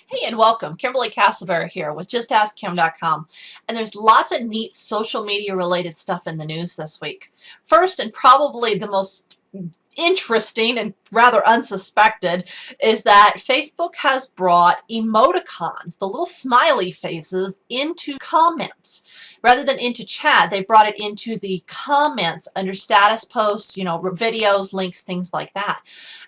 Hey and welcome. Kimberly Castleberry here with JustAskKim.com. And there's lots of neat social media related stuff in the news this week. First, and probably the most interesting and rather unsuspected, is that Facebook has brought emoticons, the little smiley faces, into comments. Rather than into chat, they brought it into the comments under status posts, videos, links, things like that.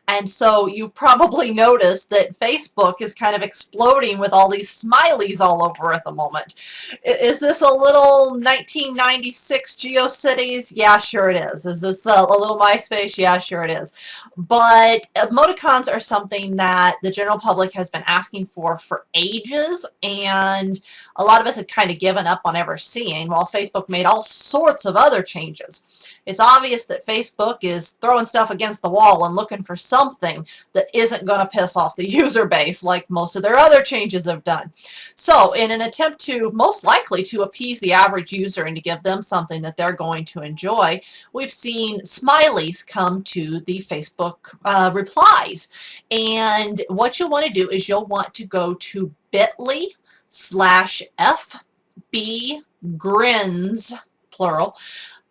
And so you've probably noticed that Facebook is kind of exploding with all these smileys all over at the moment. Is this a little 1996 GeoCities? Yeah, sure it is. Is this a little MySpace? Yeah, sure it is. But emoticons are something that the general public has been asking for ages, and a lot of us had kind of given up on ever seeing, while Facebook made all sorts of other changes. It's obvious that Facebook is throwing stuff against the wall and looking for something that isn't going to piss off the user base like most of their other changes have done. So in an attempt to most likely to appease the average user and to give them something that they're going to enjoy, we've seen smileys come to the Facebook replies. And what you'll want to do is you'll want to go to bit.ly/FBGrins, plural,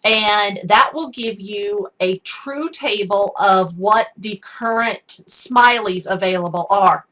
and that will give you a true table of what the current smileys available are.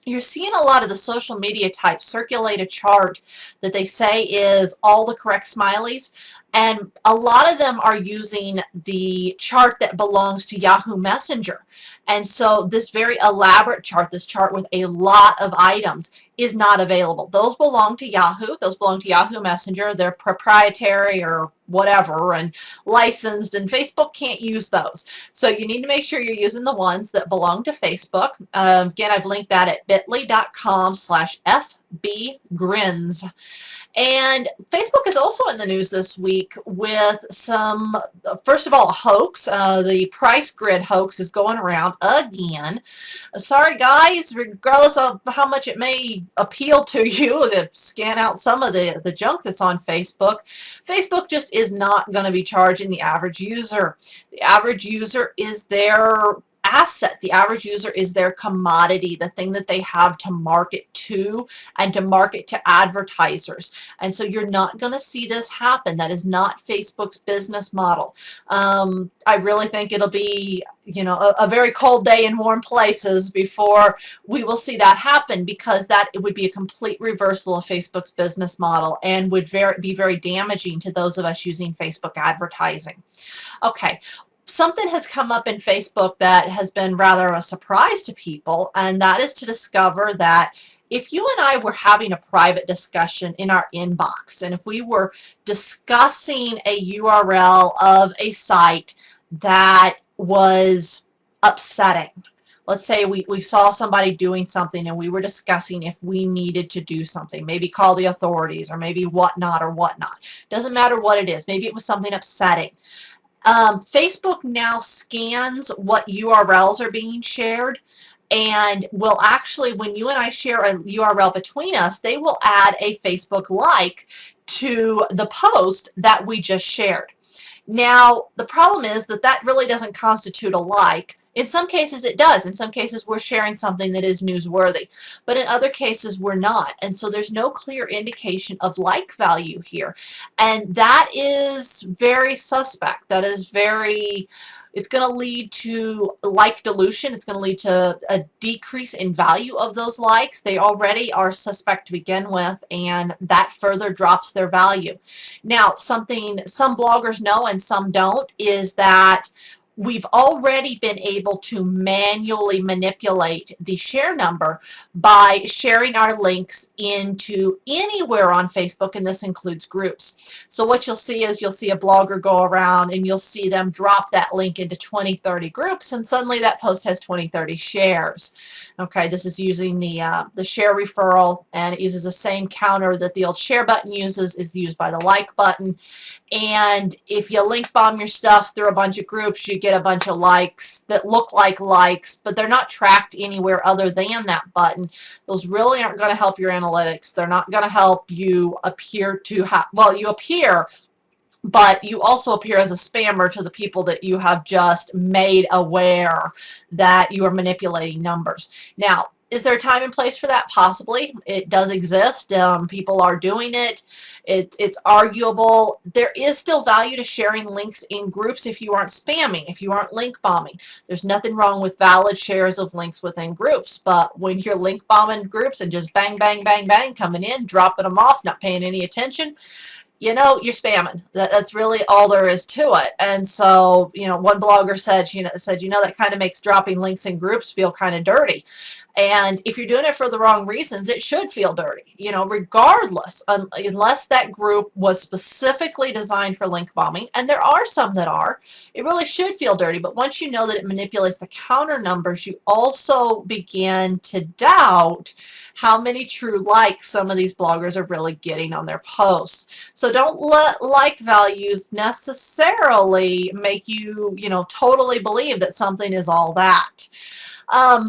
You're seeing a lot of the social media types circulate a chart that they say is all the correct smileys, and a lot of them are using the chart that belongs to Yahoo Messenger. And so this very elaborate chart, this chart with a lot of items, is not available. Those belong to Yahoo. Those belong to Yahoo Messenger. They're proprietary or whatever and licensed, and Facebook can't use those. So you need to make sure you're using the ones that belong to Facebook. Again, I've linked that at bit.ly/FBGrins. And Facebook is also in the news this week with some, first of all, a hoax. The price grid hoax is going around again. Sorry guys, regardless of how much it may appeal to you to scan out some of the junk that's on Facebook, Facebook just is not going to be charging the average user. The average user is their asset. The average user is their commodity, the thing that they have to market to and to market to advertisers. And so you're not going to see this happen. That is not Facebook's business model. I really think it'll be, a very cold day in warm places before we will see that happen, because it would be a complete reversal of Facebook's business model and would be very damaging to those of us using Facebook advertising. Okay. Something has come up in Facebook that has been rather a surprise to people, and that is to discover that if you and I were having a private discussion in our inbox, and if we were discussing a URL of a site that was upsetting, let's say we saw somebody doing something and we were discussing if we needed to do something, maybe call the authorities or maybe whatnot or whatnot. Doesn't matter what it is. Maybe it was something upsetting. Facebook now scans what URLs are being shared, and will actually, when you and I share a URL between us, they will add a Facebook like to the post that we just shared. Now, the problem is that really doesn't constitute a like. In some cases it does. In some cases we're sharing something that is newsworthy, but in other cases we're not. And so there's no clear indication of like value here. And that is very suspect. That is it's going to lead to like dilution. It's going to lead to a decrease in value of those likes. They already are suspect to begin with, and that further drops their value. Now, something some bloggers know and some don't is that we've already been able to manually manipulate the share number by sharing our links into anywhere on Facebook, and this includes groups. So what you'll see is you'll see a blogger go around and you'll see them drop that link into 20, 30 groups, and suddenly that post has 20, 30 shares. Okay, this is using the share referral, and it uses the same counter that the old share button uses, is used by the like button. And if you link bomb your stuff through a bunch of groups, you get a bunch of likes that look like likes, but they're not tracked anywhere other than that button. Those really aren't going to help your analytics. They're not going to help you appear to have, well, you appear, but you also appear as a spammer to the people that you have just made aware that you are manipulating numbers. Now, Is there a time and place for that? Possibly. It does exist. People are doing it. It's arguable. There is still value to sharing links in groups if you aren't spamming, if you aren't link bombing. There's nothing wrong with valid shares of links within groups, but when you're link bombing groups and just bang, bang, bang, bang, coming in, dropping them off, not paying any attention, you know, you're spamming. That's really all there is to it. And so, you know, one blogger said, that kind of makes dropping links in groups feel kind of dirty. And if you're doing it for the wrong reasons, it should feel dirty, you know, regardless, unless that group was specifically designed for link bombing. And there are some that are. It really should feel dirty. But once you know that it manipulates the counter numbers, you also begin to doubt how many true likes some of these bloggers are really getting on their posts. So don't let like values necessarily make you, you know, totally believe that something is all that. A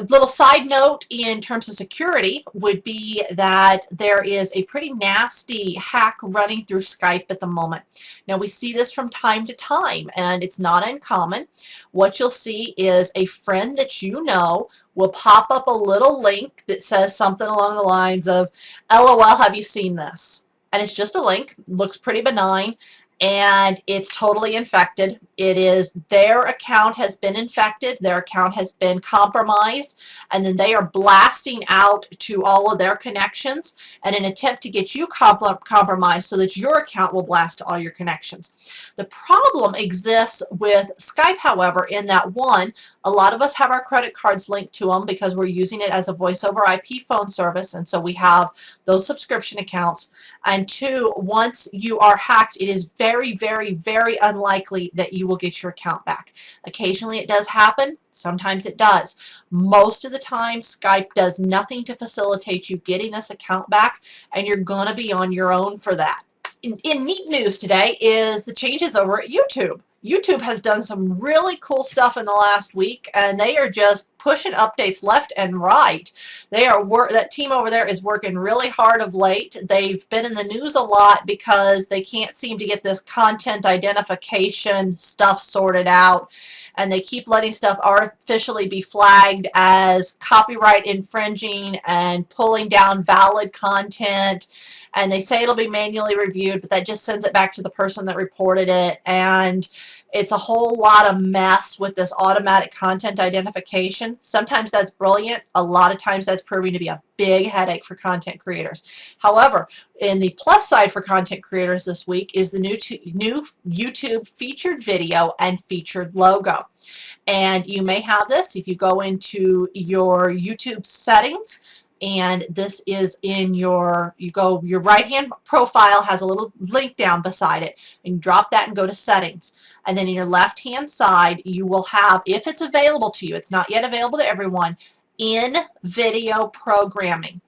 little side note in terms of security would be that there is a pretty nasty hack running through Skype at the moment. Now we see this from time to time, and it's not uncommon. What you'll see is a friend that you know will pop up a little link that says something along the lines of, LOL, have you seen this? And it's just a link, looks pretty benign, and it's totally infected. It is their account has been infected, their account has been compromised, and then they are blasting out to all of their connections in an attempt to get you compromised so that your account will blast to all your connections. The problem exists with Skype, however, in that one, a lot of us have our credit cards linked to them because we're using it as a voice over IP phone service, and so we have those subscription accounts. And two, once you are hacked, it is very, very, very unlikely that you will get your account back. Occasionally it does happen. Sometimes it does. Most of the time, Skype does nothing to facilitate you getting this account back, and you're going to be on your own for that. In neat news today is the changes over at YouTube. YouTube has done some really cool stuff in the last week, and they are just pushing updates left and right. That team over there is working really hard of late. They've been in the news a lot because they can't seem to get this content identification stuff sorted out, and they keep letting stuff artificially be flagged as copyright infringing and pulling down valid content. And they say it'll be manually reviewed, but that just sends it back to the person that reported it. And it's a whole lot of mess with this automatic content identification. Sometimes that's brilliant. A lot of times that's proving to be a big headache for content creators. However, in the plus side for content creators this week is the new YouTube featured video and featured logo. And you may have this if you go into your YouTube settings. And this is in your right hand profile has a little link down beside it, and you drop that and go to settings. And then in your left hand side you will have, if it's available to you, it's not yet available to everyone, in video programming.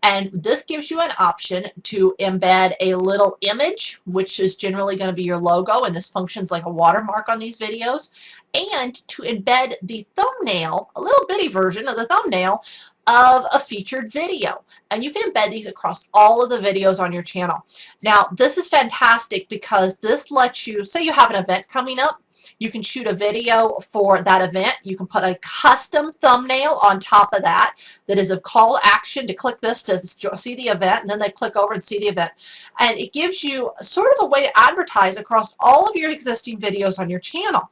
And this gives you an option to embed a little image, which is generally going to be your logo, and this functions like a watermark on these videos, and to embed the thumbnail, a little bitty version of the thumbnail of a featured video. And you can embed these across all of the videos on your channel. Now, this is fantastic because this lets you, say you have an event coming up, you can shoot a video for that event. You can put a custom thumbnail on top of that is a call to action to click this to see the event, and then they click over and see the event. And it gives you sort of a way to advertise across all of your existing videos on your channel.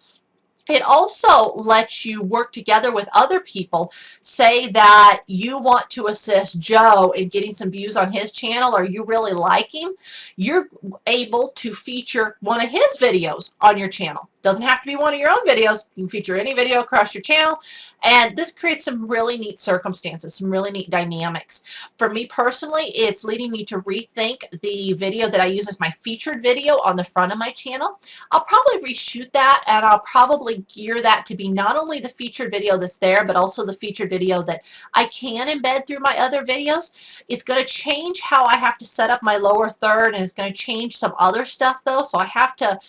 It also lets you work together with other people. Say that you want to assist Joe in getting some views on his channel, or you really like him. You're able to feature one of his videos on your channel. Doesn't have to be one of your own videos. You can feature any video across your channel, and this creates some really neat circumstances, some really neat dynamics. For me personally, it's leading me to rethink the video that I use as my featured video on the front of my channel. I'll probably reshoot that, and I'll probably gear that to be not only the featured video that's there, but also the featured video that I can embed through my other videos. It's going to change how I have to set up my lower third, and it's going to change some other stuff though, so I have to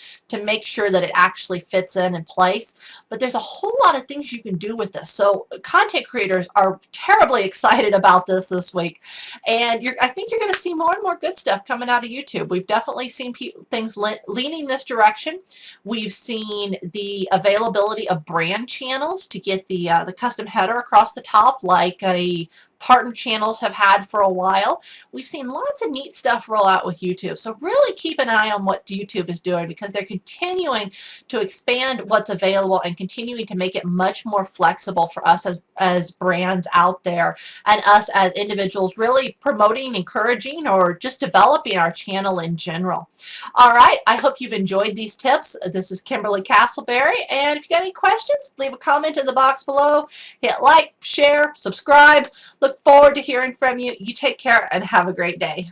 make sure that it actually fits in place. But there's a whole lot of things you can do with this. So content creators are terribly excited about this week, and I think you're going to see more and more good stuff coming out of YouTube. We've definitely seen things leaning this direction. We've seen the availability of brand channels to get the custom header across the top, like a partner channels have had for a while. We've seen lots of neat stuff roll out with YouTube. So really keep an eye on what YouTube is doing, because they're continuing to expand what's available and continuing to make it much more flexible for us as brands out there, and us as individuals really promoting, encouraging, or just developing our channel in general. All right, I hope you've enjoyed these tips. This is Kimberly Castleberry, and if you got any questions, leave a comment in the box below. Hit like, share, subscribe. Look forward to hearing from you. You take care and have a great day.